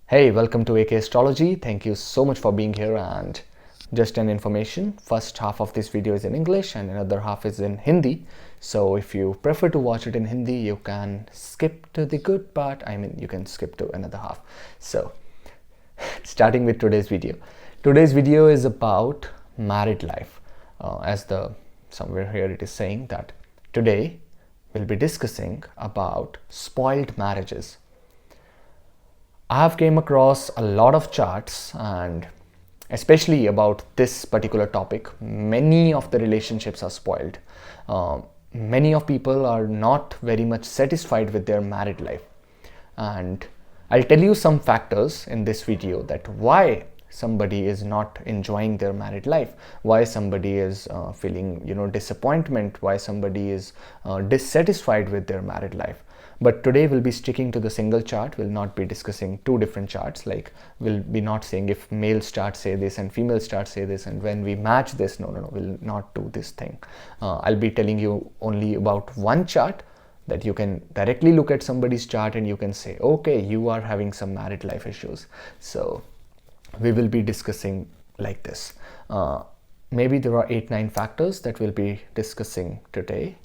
Hey, welcome to AKastrology. Thank you so much for being here. And just an information, first half of this video is in English and another half is in Hindi. So if you prefer to watch it in Hindi, you can skip to the good part. You can skip to another half. So starting with today's video. Today's video is about married life. Somewhere here it is saying that today we'll be discussing about spoiled marriages. I have came across a lot of charts, and especially about this particular topic, many of the relationships are spoiled. Many of people are not very much satisfied with their married life, and I'll tell you some factors in this video that why somebody is not enjoying their married life, why somebody is feeling disappointment, why somebody is dissatisfied with their married life. But today we'll be sticking to the single chart. We'll not be discussing two different charts. Like, we'll be not saying if male charts say this and female charts say this, and when we match this, no, we'll not do this thing. I'll be telling you only about one chart that you can directly look at somebody's chart and you can say, okay, you are having some married life issues. So we will be discussing like this. Maybe there are 8-9 factors that we'll be discussing today,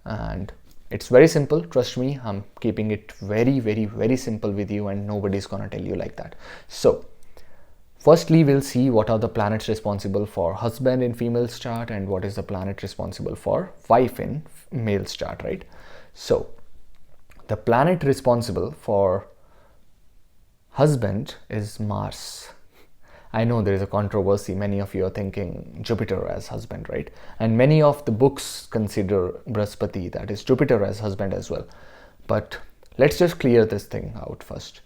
and it's very simple. Trust me, I'm keeping it very, very, very simple with you, and nobody's gonna tell you like that. So firstly, we'll see what are the planets responsible for husband in female's chart and what is the planet responsible for wife in male's chart, right? So the planet responsible for husband is Mars. I know there is a controversy. Many of you are thinking Jupiter as husband, right? And many of the books consider Brihaspati, that is Jupiter, as husband as well. But let's just clear this thing out first.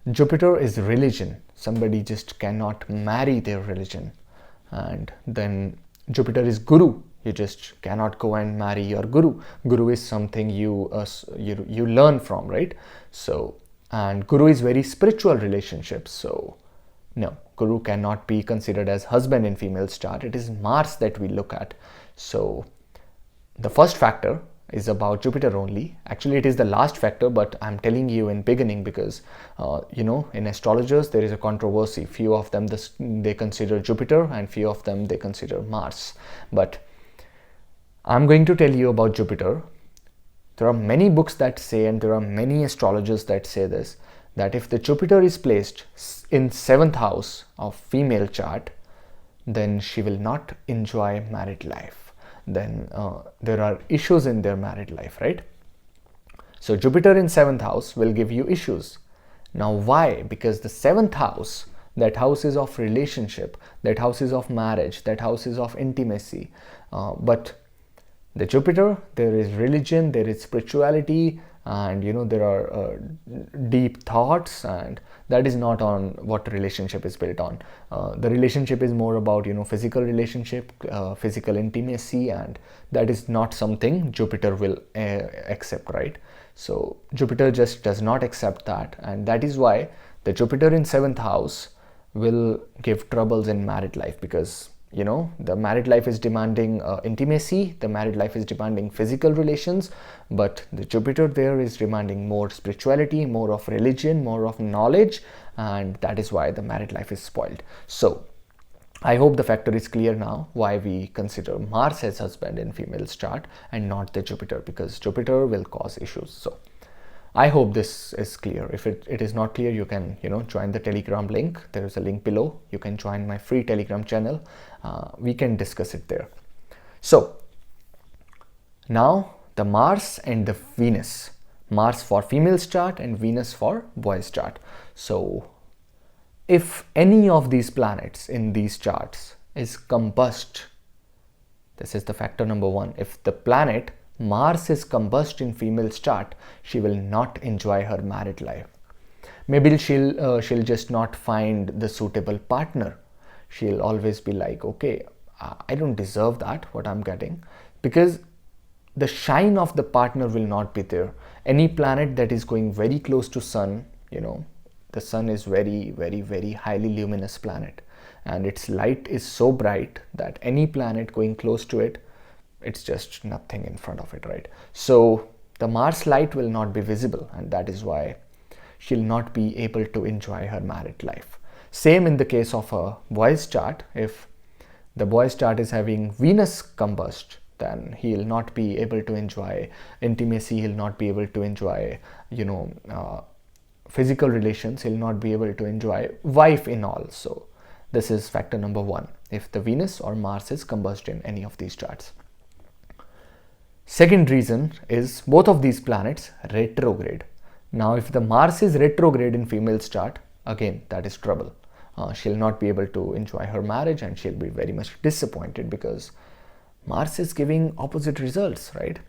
Jupiter is religion. Somebody just cannot marry their religion. And then Jupiter is Guru. You just cannot go and marry your Guru. Guru is something you learn from, right? So, and Guru is very spiritual relationship. So no, Guru cannot be considered as husband in female's chart. It is Mars that we look at. So the first factor is about Jupiter only. Actually, it is the last factor, but I'm telling you in beginning because, in astrologers, there is a controversy. Few of them, they consider Jupiter, and few of them, they consider Mars. But I'm going to tell you about Jupiter. There are many books that say, and there are many astrologers that say this, that if the Jupiter is placed in 7th house of female chart, then she will not enjoy married life. Then there are issues in their married life, right? So Jupiter in 7th house will give you issues. Now why? Because the 7th house, that house is of relationship, that house is of marriage, that house is of intimacy. But the Jupiter, there is religion, there is spirituality, and there are deep thoughts, and that is not on what relationship is built on. The relationship is more about physical relationship, physical intimacy, and that is not something Jupiter will accept, right? So Jupiter just does not accept that, and that is why the Jupiter in 7th house will give troubles in married life, because the married life is demanding intimacy, the married life is demanding physical relations, but the Jupiter there is demanding more spirituality, more of religion, more of knowledge, and that is why the married life is spoiled. So I hope the factor is clear now why we consider Mars as husband in female's chart and not the Jupiter, because Jupiter will cause issues. So I hope this is clear. If it is not clear, you can join the Telegram link. There is a link below. You can join my free Telegram channel. We can discuss it there. So now the Mars and the Venus. Mars for female's chart and Venus for boy's chart. So if any of these planets in these charts is combust, this is the factor number one. If the planet Mars is combust in female's chart, she will not enjoy her married life. Maybe she'll just not find the suitable partner. She'll always be like, okay, I don't deserve that, what I'm getting, because the shine of the partner will not be there. Any planet that is going very close to sun, the sun is very, very, very highly luminous planet, and its light is so bright that any planet going close to it, it's just nothing in front of it, right? So the Mars light will not be visible, and that is why she'll not be able to enjoy her married life. Same in the case of a boy's chart. If the boy's chart is having Venus combust, then he'll not be able to enjoy intimacy, he'll not be able to enjoy, physical relations, he'll not be able to enjoy wife in all. So this is factor number 1, if the Venus or Mars is combust in any of these charts. Second reason is both of these planets retrograde. Now if the Mars is retrograde in female's chart, again that is trouble. She'll not be able to enjoy her marriage and she'll be very much disappointed because Mars is giving opposite results, right?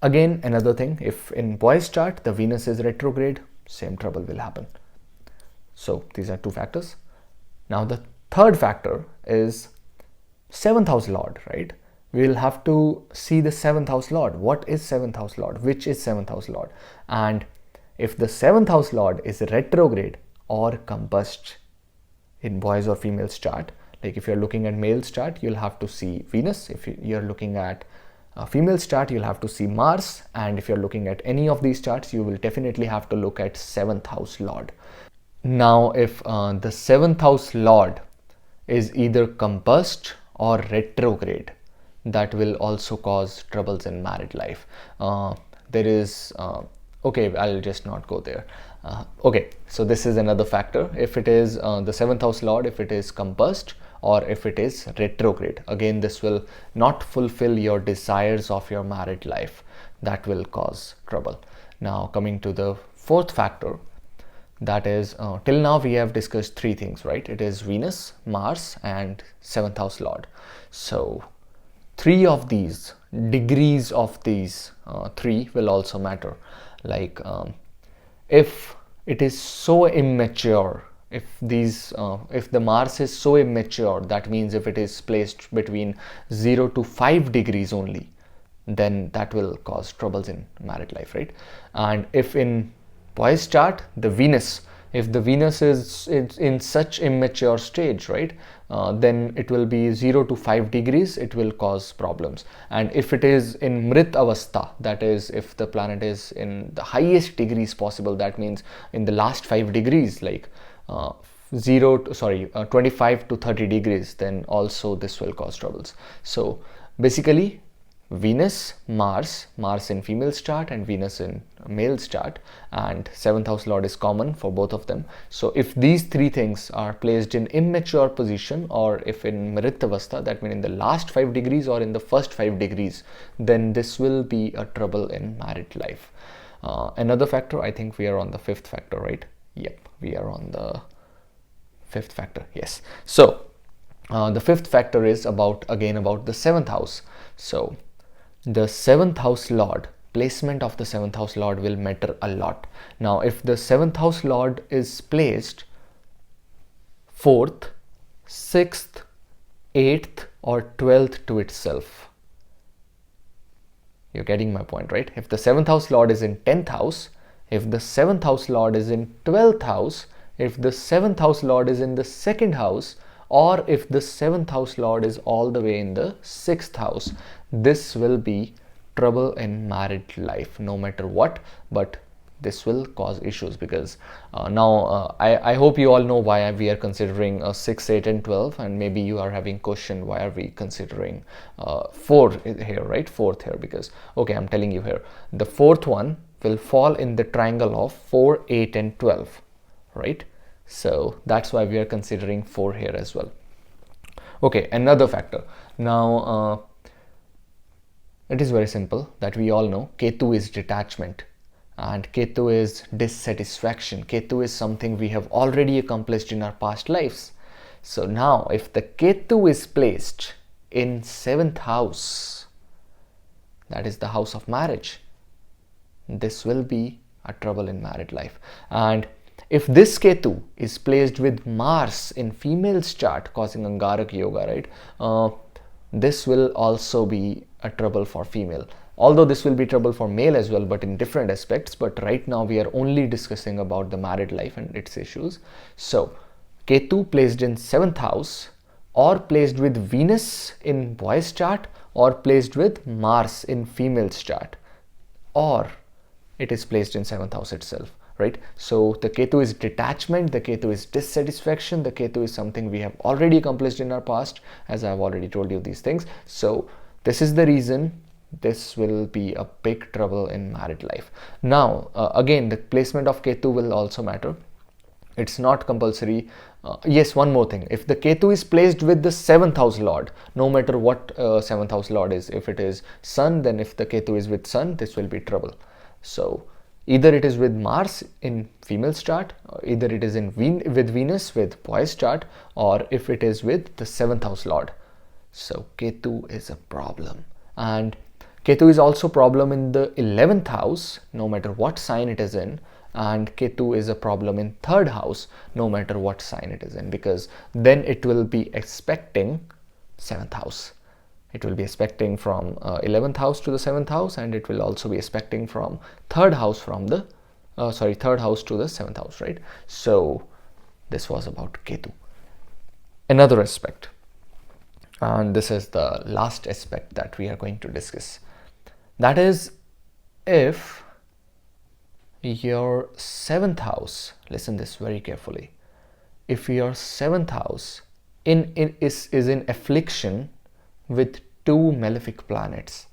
Again, another thing, if in boy's chart the Venus is retrograde, same trouble will happen. So these are 2 factors. Now the third factor is 7th house lord, right? We'll have to see the 7th house lord. What is 7th house lord? Which is 7th house lord? And if the 7th house lord is retrograde or combust in boys or females chart, like if you're looking at male's chart, you'll have to see Venus. If you're looking at a female's chart, you'll have to see Mars. And if you're looking at any of these charts, you will definitely have to look at 7th house lord. Now, if the 7th house lord is either combust or retrograde, that will also cause troubles in married life. Okay, I'll just not go there. Okay, so this is another factor. If it is the 7th house lord, if it is combust or if it is retrograde, again this will not fulfill your desires of your married life. That will cause trouble. Now coming to the 4th factor, that is till now we have discussed 3 things, right? It is Venus, Mars and 7th house lord. So 3 of these, degrees of these 3 will also matter. Like if it is so immature, if the Mars is so immature, that means if it is placed between 0 to 5 degrees only, then that will cause troubles in married life, right? And if in boy's chart, the Venus, if the Venus is in such immature stage, right, then it will be 0 to 5 degrees, it will cause problems. And if it is in Mrit Avastha, that is if the planet is in the highest degrees possible, that means in the last 5 degrees, like 25 to 30 degrees, then also this will cause troubles. So basically Venus, Mars in female's chart and Venus in male's chart, and 7th house lord is common for both of them. So if these 3 things are placed in immature position, or if in Mritavastha, that means in the last 5 degrees or in the first 5 degrees, then this will be a trouble in married life. Another factor, I think we are on the 5th factor, right? Yep, we are on the 5th factor, yes. So the 5th factor is about the 7th house. So the 7th house lord, placement of the 7th house lord will matter a lot. Now if the 7th house lord is placed 4th, 6th, 8th or 12th to itself, you're getting my point, right? If the 7th house lord is in 10th house, if the 7th house lord is in 12th house, if the 7th house lord is in the 2nd house, or if the 7th house lord is all the way in the 6th house, this will be trouble in married life no matter what. But this will cause issues because I hope you all know why we are considering 6, 8 and 12, and maybe you are having question, why are we considering 4 here, right? 4th here, because okay, I'm telling you here, the 4th one will fall in the triangle of 4, 8 and 12, right? So that's why we are considering 4 here as well. Okay, another factor. Now it is very simple that we all know Ketu is detachment and Ketu is dissatisfaction. Ketu is something we have already accomplished in our past lives. So now if the Ketu is placed in 7th house, that is the house of marriage, this will be a trouble in married life. And if this Ketu is placed with Mars in female's chart, causing Angarak Yoga, right, this will also be a trouble for female. Although this will be trouble for male as well, but in different aspects. But right now we are only discussing about the married life and its issues. So Ketu placed in 7th house, or placed with Venus in boy's chart, or placed with Mars in female's chart, or it is placed in 7th house itself, right? So the Ketu is detachment, the Ketu is dissatisfaction, the Ketu is something we have already accomplished in our past, as I've already told you these things. So this is the reason this will be a big trouble in married life. Now again, the placement of Ketu will also matter. It's not compulsory. Yes, one more thing. If the Ketu is placed with the 7th house lord, no matter what 7th house lord is, if it is Sun, then if the Ketu is with Sun, this will be trouble. So either it is with Mars in female's chart, or either it is with Venus with boy's chart, or if it is with the 7th house lord. So Ketu is a problem. And Ketu is also problem in the 11th house, no matter what sign it is in. And Ketu is a problem in 3rd house, no matter what sign it is in, because then it will be expecting 7th house. It will be expecting from 11th house to the 7th house, and it will also be expecting from 3rd house from the 3rd house to the 7th house, right? So this was about Ketu. Another aspect, and this is the last aspect that we are going to discuss, that is if your 7th house, listen this very carefully, if your 7th house is in affliction with 2 malefic planets,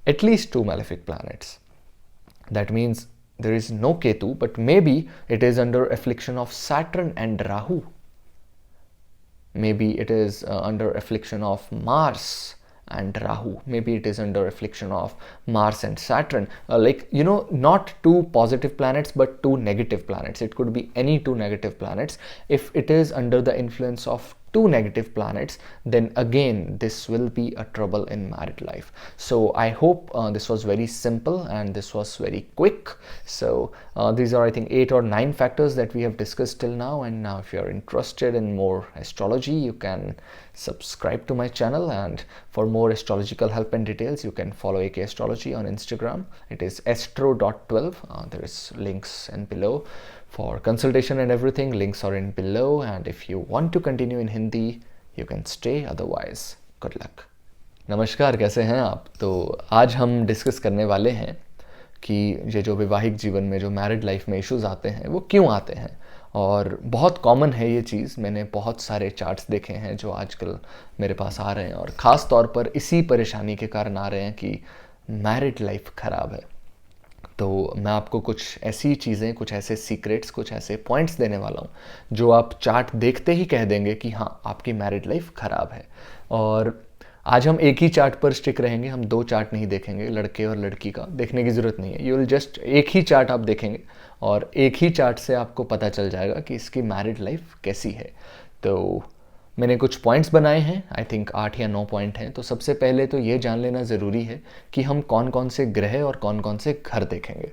at least 2 malefic planets, that means there is no Ketu, but maybe it is under affliction of Saturn and Rahu, maybe it is under affliction of Mars and Rahu, maybe it is under affliction of Mars and Saturn, like, you know, not 2 positive planets but 2 negative planets. It could be any 2 negative planets. If it is under the influence of 2 negative planets, then again this will be a trouble in married life. So I hope this was very simple and this was very quick. So these are, I think, 8 or 9 factors that we have discussed till now. And now if you are interested in more astrology, you can subscribe to my channel, and for more astrological help and details, you can follow AKastrology on Instagram. It is astro.12. There is links in below for consultation and everything. Links are in below, and if you want to continue in Hindi, you can stay. Otherwise, good luck. नमस्कार, कैसे हैं आप? तो आज हम discuss करने वाले हैं कि ये जो वैवाहिक जीवन में जो मैरिड लाइफ में इश्यूज आते हैं वो क्यों आते हैं। और बहुत कॉमन है ये चीज़। मैंने बहुत सारे चार्ट्स देखे हैं जो आजकल मेरे पास आ रहे हैं, और ख़ास तौर पर इसी परेशानी के कारण आ रहे हैं कि मैरिड लाइफ ख़राब है। तो मैं आपको कुछ ऐसी चीज़ें, कुछ ऐसे सीक्रेट्स, कुछ ऐसे पॉइंट्स देने वाला हूँ जो आप चार्ट देखते ही कह देंगे कि हाँ, आपकी मैरिड लाइफ ख़राब है। और आज हम एक ही चार्ट पर स्टिक रहेंगे, हम 2 चार्ट नहीं देखेंगे, लड़के और लड़की का देखने की ज़रूरत नहीं है। यू विल जस्ट एक ही चार्ट आप देखेंगे और एक ही चार्ट से आपको पता चल जाएगा कि इसकी मैरिड लाइफ कैसी है। तो मैंने कुछ पॉइंट्स बनाए हैं, आई थिंक 8 या 9 पॉइंट हैं। तो सबसे पहले तो ये जान लेना ज़रूरी है कि हम कौन कौन से ग्रह और कौन कौन से घर देखेंगे।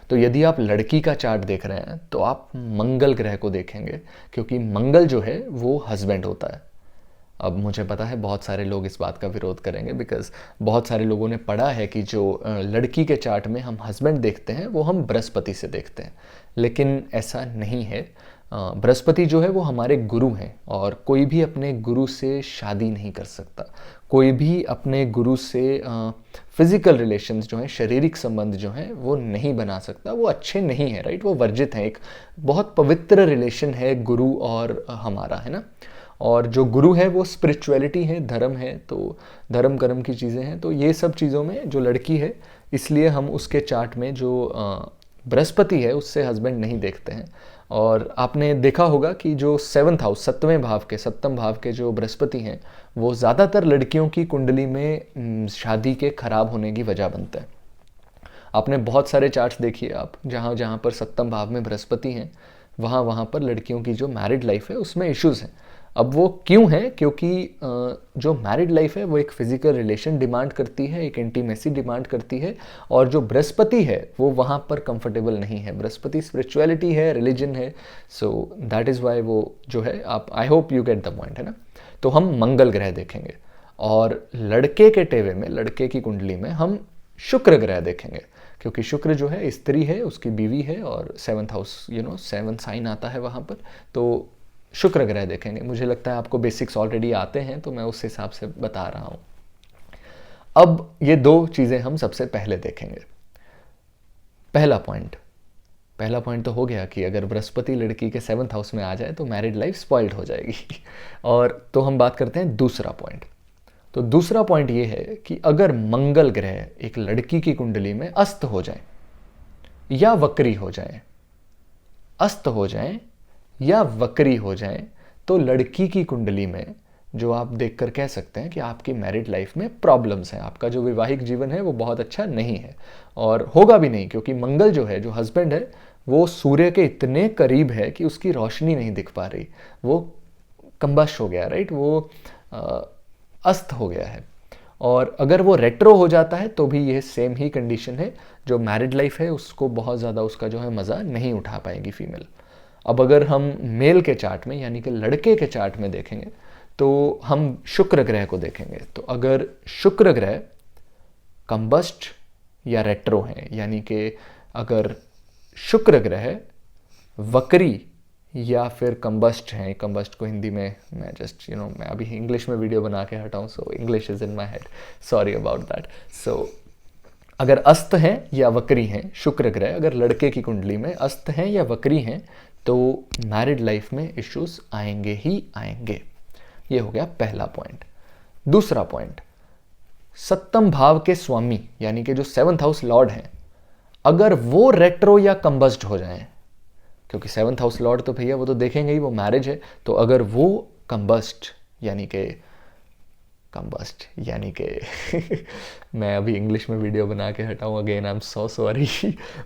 तो यदि आप लड़की का चार्ट देख रहे हैं तो आप मंगल ग्रह को देखेंगे, क्योंकि मंगल जो है वो हस्बैंड होता है। अब मुझे पता है बहुत सारे लोग इस बात का विरोध करेंगे, बिकॉज बहुत सारे लोगों ने पढ़ा है कि जो लड़की के चार्ट में हम हस्बैंड देखते हैं वो हम बृहस्पति से देखते हैं, लेकिन ऐसा नहीं है। बृहस्पति जो है वो हमारे गुरु हैं, और कोई भी अपने गुरु से शादी नहीं कर सकता, कोई भी अपने गुरु से फिजिकल रिलेशंस जो हैं, शारीरिक संबंध जो हैं, वो नहीं बना सकता। वो अच्छे नहीं हैं, राइट, वो वर्जित हैं। एक बहुत पवित्र रिलेशन है गुरु और हमारा, है ना। और जो गुरु है वो स्पिरिचुअलिटी है, धर्म है, तो धर्म कर्म की चीज़ें हैं। तो ये सब चीज़ों में जो लड़की है, इसलिए हम उसके चार्ट में जो बृहस्पति है उससे हस्बैंड नहीं देखते हैं। और आपने देखा होगा कि जो 7th हाउस, 7वें भाव के जो बृहस्पति हैं, वो ज़्यादातर लड़कियों की कुंडली में शादी के खराब होने की वजह बनते हैं। आपने बहुत सारे चार्ट्स देखिए आप, जहाँ जहाँ पर 7वें भाव में बृहस्पति हैं, वहाँ पर लड़कियों की जो मैरिड लाइफ है उसमें इश्यूज़ हैं। अब वो क्यों है? क्योंकि जो मैरिड लाइफ है वो एक फिजिकल रिलेशन डिमांड करती है, एक इंटीमेसी डिमांड करती है, और जो बृहस्पति है वो वहाँ पर कंफर्टेबल नहीं है। बृहस्पति स्पिरिचुअलिटी है, रिलीजन है, सो दैट इज़ वाई वो जो है, आप, I hope you get the point, है ना। तो हम मंगल ग्रह देखेंगे, और लड़के के टेवे में, लड़के की कुंडली में हम शुक्र ग्रह देखेंगे, क्योंकि शुक्र जो है स्त्री है, उसकी बीवी है, और 7th हाउस, 7 साइन आता है वहाँ पर, तो शुक्र ग्रह देखेंगे। मुझे लगता है आपको बेसिक्स ऑलरेडी आते हैं, तो मैं उस हिसाब से बता रहा हूँ। अब ये 2 चीज़ें हम सबसे पहले देखेंगे। पहला पॉइंट, पहला पॉइंट तो हो गया कि अगर बृहस्पति लड़की के 7th हाउस में आ जाए तो मैरिड लाइफ स्पॉइल्ड हो जाएगी। और तो हम बात करते हैं दूसरा पॉइंट। तो दूसरा पॉइंट ये है कि अगर मंगल ग्रह एक लड़की की कुंडली में अस्त हो जाए या वक्री हो जाए, अस्त हो जाए या वक्री हो जाए, तो लड़की की कुंडली में जो आप देखकर कह सकते हैं कि आपकी मैरिड लाइफ में प्रॉब्लम्स हैं, आपका जो वैवाहिक जीवन है वो बहुत अच्छा नहीं है और होगा भी नहीं, क्योंकि मंगल जो है, जो हस्बैंड है, वो सूर्य के इतने करीब है कि उसकी रोशनी नहीं दिख पा रही, वो कंबस्ट हो गया, राइट, वो अस्त हो गया है। और अगर वो रेट्रो हो जाता है तो भी ये सेम ही कंडीशन है, जो मैरिड लाइफ है उसको बहुत ज़्यादा उसका जो है मज़ा नहीं उठा पाएगी फीमेल। अब अगर हम मेल के चार्ट में यानी कि लड़के के चार्ट में देखेंगे तो हम शुक्र ग्रह को देखेंगे। तो अगर शुक्र ग्रह कंबस्ट या रेट्रो हैं, यानी कि अगर शुक्र ग्रह वक्री या फिर कंबस्ट हैं, कंबस्ट को हिंदी में मैं जस्ट मैं अभी इंग्लिश में वीडियो बना के हटाऊँ, so English is in my head, sorry about that. So अगर अस्त हैं या वक्री हैं, शुक्र ग्रह अगर लड़के की कुंडली में अस्त हैं या वक्री हैं, तो मैरिड लाइफ में इश्यूज आएंगे ही आएंगे। ये हो गया पहला पॉइंट। दूसरा पॉइंट, सप्तम भाव के स्वामी यानी कि जो 7th हाउस लॉर्ड हैं, अगर वो रेट्रो या कंबस्ट हो जाएं, क्योंकि 7th हाउस लॉर्ड तो भैया वो तो देखेंगे ही, वो मैरिज है, तो अगर वो कंबस्ट यानी कि मैं अभी इंग्लिश में वीडियो बना के हटाऊं, again I am so sorry,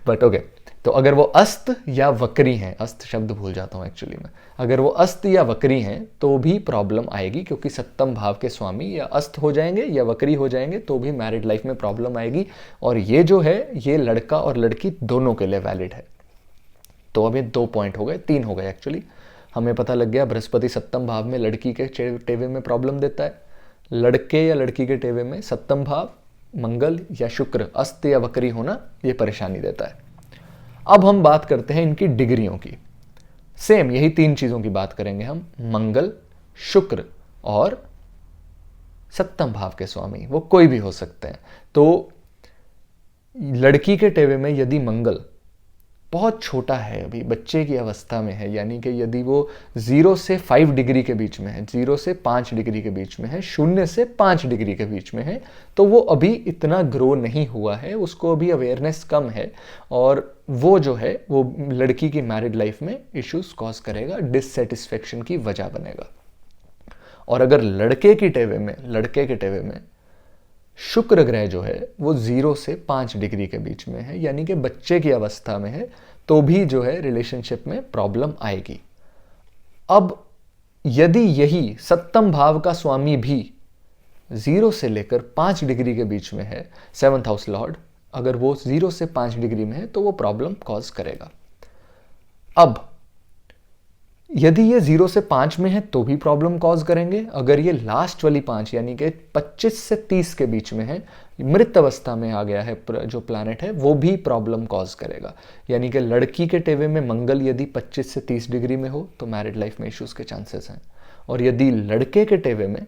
but okay. तो अगर वो अस्त या वक्री हैं, अस्त शब्द भूल जाता हूँ एक्चुअली में, अगर वो अस्त या वक्री हैं तो भी प्रॉब्लम आएगी, क्योंकि सप्तम भाव के स्वामी या अस्त हो जाएंगे या वक्री हो जाएंगे तो भी मैरिड लाइफ में प्रॉब्लम आएगी। और ये जो है ये लड़का और लड़की दोनों के लिए वैलिड है। तो अब ये 2 पॉइंट हो गए, 3 हो गए एक्चुअली। हमें पता लग गया बृहस्पति सप्तम भाव में लड़की के टेवे में प्रॉब्लम देता है, लड़के या लड़की के टेवे में सप्तम भाव मंगल या शुक्र अस्त या वक्री होना ये परेशानी देता है। अब हम बात करते हैं इनकी डिग्रियों की। सेम यही 3 चीजों की बात करेंगे हम, मंगल, शुक्र और सप्तम भाव के स्वामी, वो कोई भी हो सकते हैं। तो लड़की के टेवे में यदि मंगल बहुत छोटा है, अभी बच्चे की अवस्था में है, यानी कि यदि वो 0 से 5 डिग्री के बीच में है, 0 से 5 डिग्री के बीच में है, 0 से 5 डिग्री के बीच में है, तो वो अभी इतना ग्रो नहीं हुआ है, उसको अभी अवेयरनेस कम है, और वो जो है वो लड़की की मैरिड लाइफ में इश्यूज कॉज करेगा, डिससेटिस्फेक्शन की वजह बनेगा। और अगर लड़के के टेवे में शुक्र ग्रह जो है वो 0 से 5 डिग्री के बीच में है, यानी कि बच्चे की अवस्था में है, तो भी जो है रिलेशनशिप में प्रॉब्लम आएगी। अब यदि यही सप्तम भाव का स्वामी भी 0 से लेकर 5 डिग्री के बीच में है, 7th हाउस लॉर्ड, अगर वो 0 से 5 डिग्री में है तो वो प्रॉब्लम कॉज करेगा। अब यदि ये 0 से 5 में है तो भी प्रॉब्लम कॉज करेंगे, अगर ये लास्ट वाली 5 यानी कि 25 से 30 के बीच में है, मृत अवस्था में आ गया है जो प्लैनेट है, वो भी प्रॉब्लम कॉज करेगा। यानी कि लड़की के टेवे में मंगल यदि 25 से 30 डिग्री में हो तो मैरिड लाइफ में इश्यूज के चांसेस हैं, और यदि लड़के के टेवे में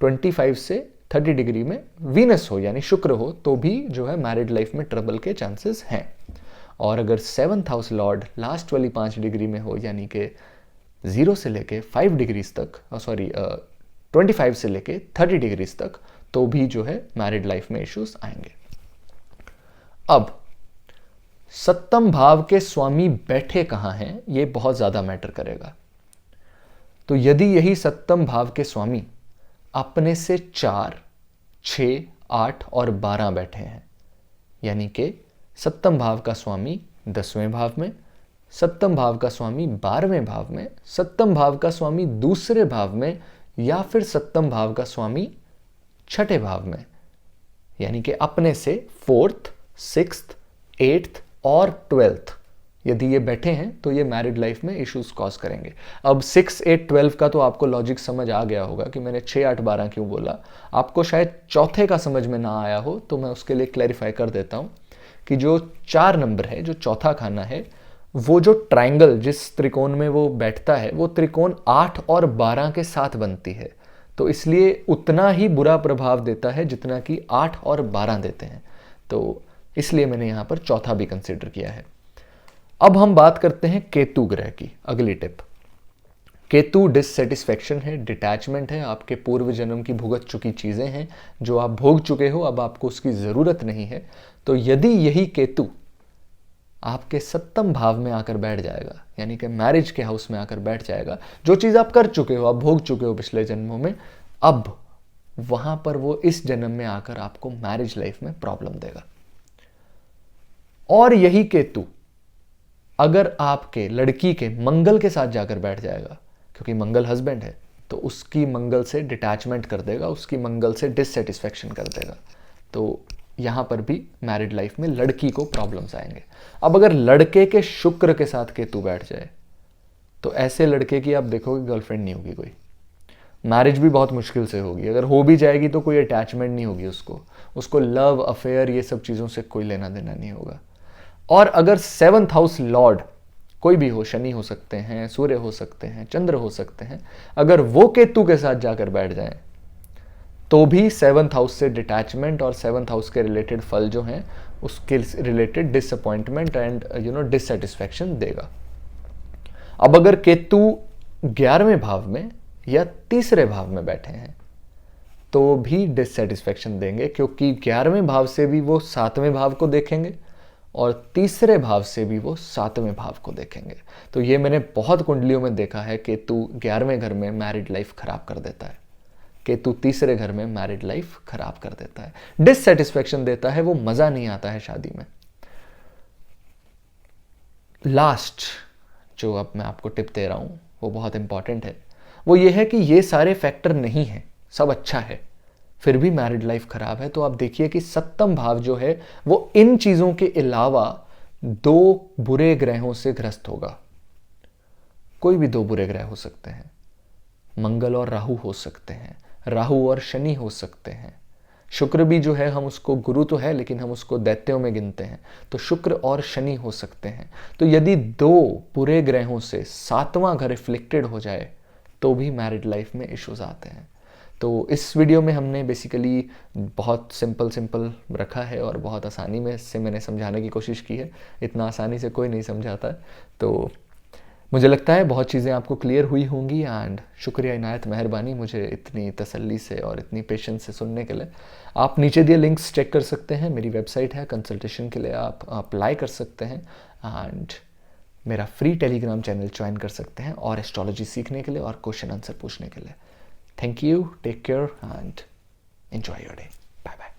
25 से 30 डिग्री में वीनस हो यानी शुक्र हो तो भी जो है मैरिड लाइफ में ट्रबल के चांसेस हैं। और अगर 7th हाउस लॉर्ड लास्ट वाली 5 डिग्री में हो, यानी कि 0 से लेके 5 डिग्रीज तक, 25 से लेके 30 डिग्रीज तक, तो भी जो है मैरिड लाइफ में इश्यूज आएंगे। अब सप्तम भाव के स्वामी बैठे कहां हैं ये बहुत ज्यादा मैटर करेगा। तो यदि यही सप्तम भाव के स्वामी अपने से 4, 6, 8 और 12 बैठे हैं, यानी कि सप्तम भाव का स्वामी 10वें भाव में, सप्तम भाव का स्वामी 12वें भाव में, सप्तम भाव का स्वामी दूसरे भाव में, या फिर सप्तम भाव का स्वामी 6ठे भाव में, यानी कि अपने से 4th, 6th, 8th और 12th, यदि ये बैठे हैं तो ये मैरिड लाइफ में इश्यूज कॉज करेंगे। अब 6, 8, 12 का तो आपको लॉजिक समझ आ गया होगा कि मैंने 6, 8, 12 क्यों बोला। आपको शायद चौथे का समझ में ना आया हो तो मैं उसके लिए क्लैरिफाई कर देता हूं कि जो 4 नंबर है, जो चौथा खाना है, वो जो ट्रायंगल जिस त्रिकोण में वो बैठता है वो त्रिकोण 8 और 12 के साथ बनती है, तो इसलिए उतना ही बुरा प्रभाव देता है जितना कि 8 और 12 देते हैं। तो इसलिए मैंने यहाँ पर चौथा भी कंसिडर किया है। अब हम बात करते हैं केतु ग्रह की, अगली टिप। केतु डिससेटिस्फैक्शन है, डिटैचमेंट है, आपके पूर्व जन्म की भुगत चुकी चीज़ें हैं जो आप भोग चुके हो, अब आपको उसकी ज़रूरत नहीं है। तो यदि यही केतु आपके सप्तम भाव में आकर बैठ जाएगा, यानी कि मैरिज के हाउस में आकर बैठ जाएगा, जो चीज़ आप कर चुके हो, आप भोग चुके हो पिछले जन्मों में, अब वहां पर वो इस जन्म में आकर आपको मैरिज लाइफ में प्रॉब्लम देगा। और यही केतु अगर आपके लड़की के मंगल के साथ जाकर बैठ जाएगा, क्योंकि मंगल हस्बैंड है, तो उसकी मंगल से डिटैचमेंट कर देगा, उसकी मंगल से डिससेटिस्फैक्शन कर देगा। तो यहां पर भी मैरिड लाइफ में लड़की को प्रॉब्लम्स आएंगे। अब अगर लड़के के शुक्र के साथ केतु बैठ जाए, तो ऐसे लड़के की आप देखोगे गर्लफ्रेंड नहीं होगी, कोई मैरिज भी बहुत मुश्किल से होगी, अगर हो भी जाएगी तो कोई अटैचमेंट नहीं होगी उसको लव अफेयर ये सब चीज़ों से कोई लेना देना नहीं होगा। और अगर 7th हाउस लॉर्ड कोई भी हो, शनि हो सकते हैं, सूर्य हो सकते हैं, चंद्र हो सकते हैं, अगर वो केतु के साथ जाकर बैठ जाएं, तो भी 7th हाउस से डिटैचमेंट और 7th हाउस के रिलेटेड फल जो हैं उसके रिलेटेड डिसअपॉइंटमेंट एंड डिससेटिस्फैक्शन देगा। अब अगर केतु 11वें भाव में या तीसरे भाव में बैठे हैं तो भी डिससेटिस्फैक्शन देंगे, क्योंकि 11वें भाव से भी वो 7वें भाव को देखेंगे और तीसरे भाव से भी वो 7वें भाव को देखेंगे। तो ये मैंने बहुत कुंडलियों में देखा है, केतु 11वें घर में मैरिड लाइफ खराब कर देता है, केतु तीसरे घर में मैरिड लाइफ खराब कर देता है, डिससेटिस्फैक्शन देता है, वो मजा नहीं आता है शादी में। लास्ट जो अब मैं आपको टिप दे रहा हूं वो बहुत इंपॉर्टेंट है, वो ये है कि ये सारे फैक्टर नहीं है, सब अच्छा है, फिर भी मैरिड लाइफ खराब है, तो आप देखिए कि सप्तम भाव जो है वो इन चीजों के अलावा 2 बुरे ग्रहों से ग्रस्त होगा। कोई भी 2 बुरे ग्रह हो सकते हैं, मंगल और राहु हो सकते हैं, राहु और शनि हो सकते हैं, शुक्र भी जो है हम उसको, गुरु तो है लेकिन हम उसको दैत्यों में गिनते हैं, तो शुक्र और शनि हो सकते हैं। तो यदि 2 बुरे ग्रहों से 7वां घर इफ्लिक्टेड हो जाए तो भी मैरिड लाइफ में इश्यूज आते हैं। तो इस वीडियो में हमने बेसिकली बहुत सिंपल रखा है और बहुत आसानी में इससे मैंने समझाने की कोशिश की है, इतना आसानी से कोई नहीं समझाता है। तो मुझे लगता है बहुत चीज़ें आपको क्लियर हुई होंगी एंड शुक्रिया, इनायत, मेहरबानी मुझे इतनी तसल्ली से और इतनी पेशेंस से सुनने के लिए। आप नीचे दिए लिंक्स चेक कर सकते हैं, मेरी वेबसाइट है, कंसल्टेशन के लिए आप अप्लाई कर सकते हैं एंड मेरा फ्री टेलीग्राम चैनल ज्वाइन कर सकते हैं और एस्ट्रोलॉजी सीखने के लिए और क्वेश्चन आंसर पूछने के लिए। Thank you, take care and enjoy your day, bye bye.